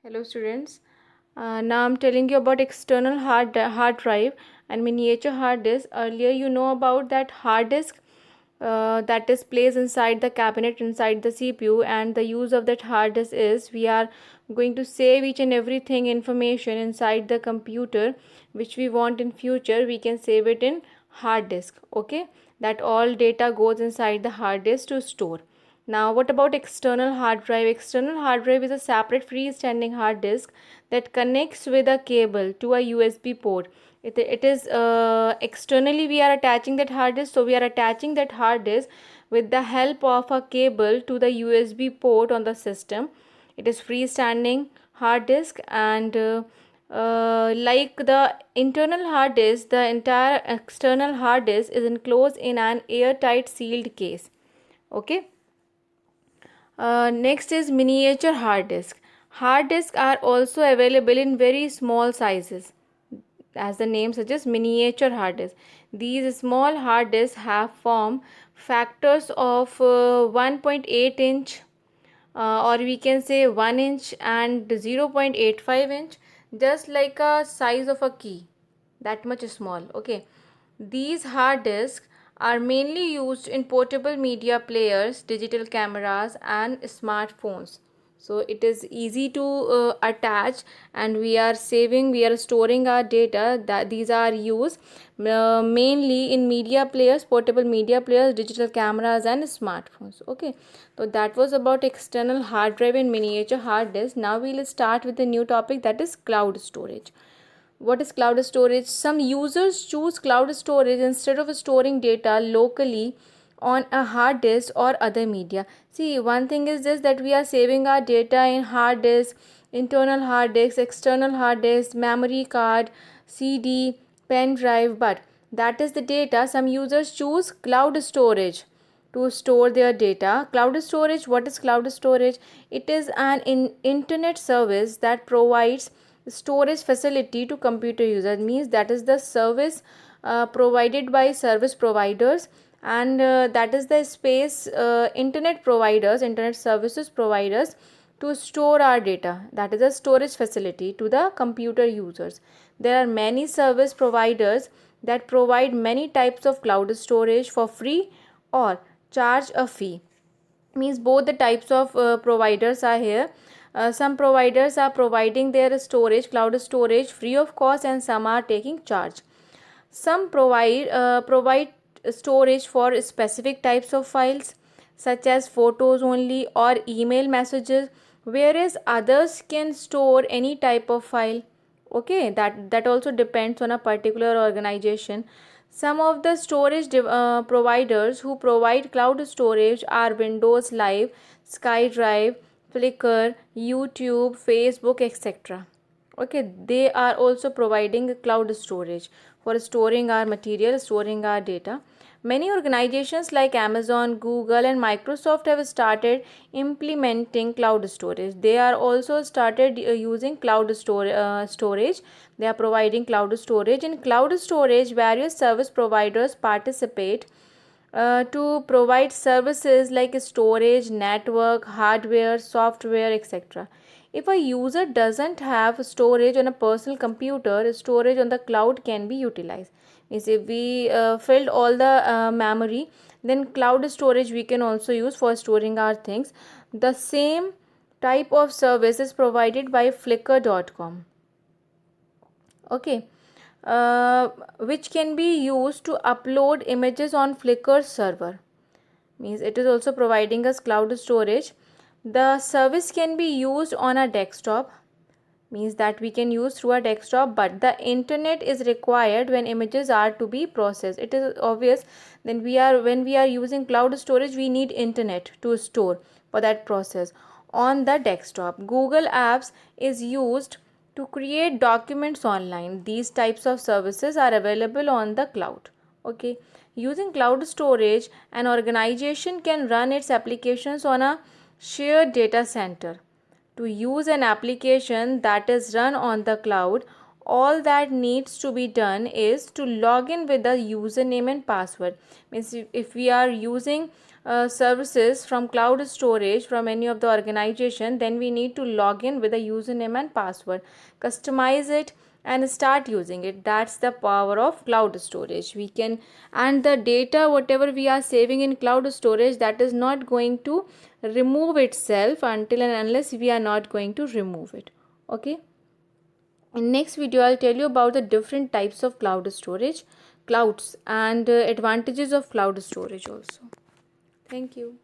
Hello students. Now I'm telling you about external hard drive and miniature hard disk. Earlier you know about that hard disk that is placed inside the cabinet inside the CPU, and the use of that hard disk is we are going to save each and everything information inside the computer which we want in future. We can save it in hard disk. Okay, that all data goes inside the hard disk to store. Now, what about external hard drive? External hard drive is a separate freestanding hard disk that connects with a cable to a USB port. It is externally we are attaching that hard disk, so we are attaching that hard disk with the help of a cable to the USB port on the system. It is freestanding hard disk, and like the internal hard disk, the entire external hard disk is enclosed in an airtight sealed case. Okay. Next is miniature hard disk. Hard disks are also available in very small sizes. As the name suggests, miniature hard disk. These small hard disks have form factors of 1.8 inch, or we can say 1 inch and 0.85 inch, just like a size of a key, that much small. Okay, these hard disks are mainly used in portable media players, digital cameras and smartphones. So it is easy to attach, and we are storing our data. That these are used mainly in media players, portable media players, digital cameras and smartphones. Okay, so that was about external hard drive and miniature hard disk. Now we will start with a new topic, that is cloud storage. What is cloud storage? Some users choose cloud storage instead of storing data locally on a hard disk or other media. See, one thing is this, that we are saving our data in hard disk, internal hard disk, external hard disk, memory card, CD, pen drive, but that is the data. Some users choose cloud storage to store their data. Cloud storage, what is cloud storage? It is an internet service that provides storage facility to computer users. Means that is the service provided by service providers, and that is the space internet providers, internet services providers, to store our data. That is a storage facility to the computer users. There are many service providers that provide many types of cloud storage for free or charge a fee. Means both the types of providers are here. Some providers are providing their storage, cloud storage, free of cost, and some are taking charge. Some provide storage for specific types of files, such as photos only or email messages, whereas others can store any type of file. Okay, that also depends on a particular organization. Some of the storage providers who provide cloud storage are Windows Live, SkyDrive, Flickr, YouTube, Facebook, etc. Okay, they are also providing cloud storage for storing our material, storing our data. Many organizations like Amazon, Google and Microsoft have started implementing cloud storage. They are also started using storage. They are providing cloud storage. In cloud storage, various service providers participate to provide services like storage, network, hardware, software, etc. If a user doesn't have storage on a personal computer, storage on the cloud can be utilized. Means if we filled all the memory, then cloud storage we can also use for storing our things. The same type of service is provided by Flickr.com. Okay, which can be used to upload images on Flickr server. Means it is also providing us cloud storage. The service can be used on a desktop, means that we can use through a desktop, but the internet is required when images are to be processed. It is obvious, then when we are using cloud storage, we need internet to store for that process on the desktop. Google Apps is used to create documents online. These types of services are available on the cloud. Okay, using cloud storage, an organization can run its applications on a shared data center. To use an application that is run on the cloud, all that needs to be done is to log in with the username and password. Means if we are using services from cloud storage from any of the organization, then we need to log in with a username and password, customize it and start using it. That's the power of cloud storage. We can, and the data whatever we are saving in cloud storage, that is not going to remove itself until and unless we are not going to remove it. Okay, in next video I'll tell you about the different types of cloud storage, clouds, and advantages of cloud storage also. Thank you.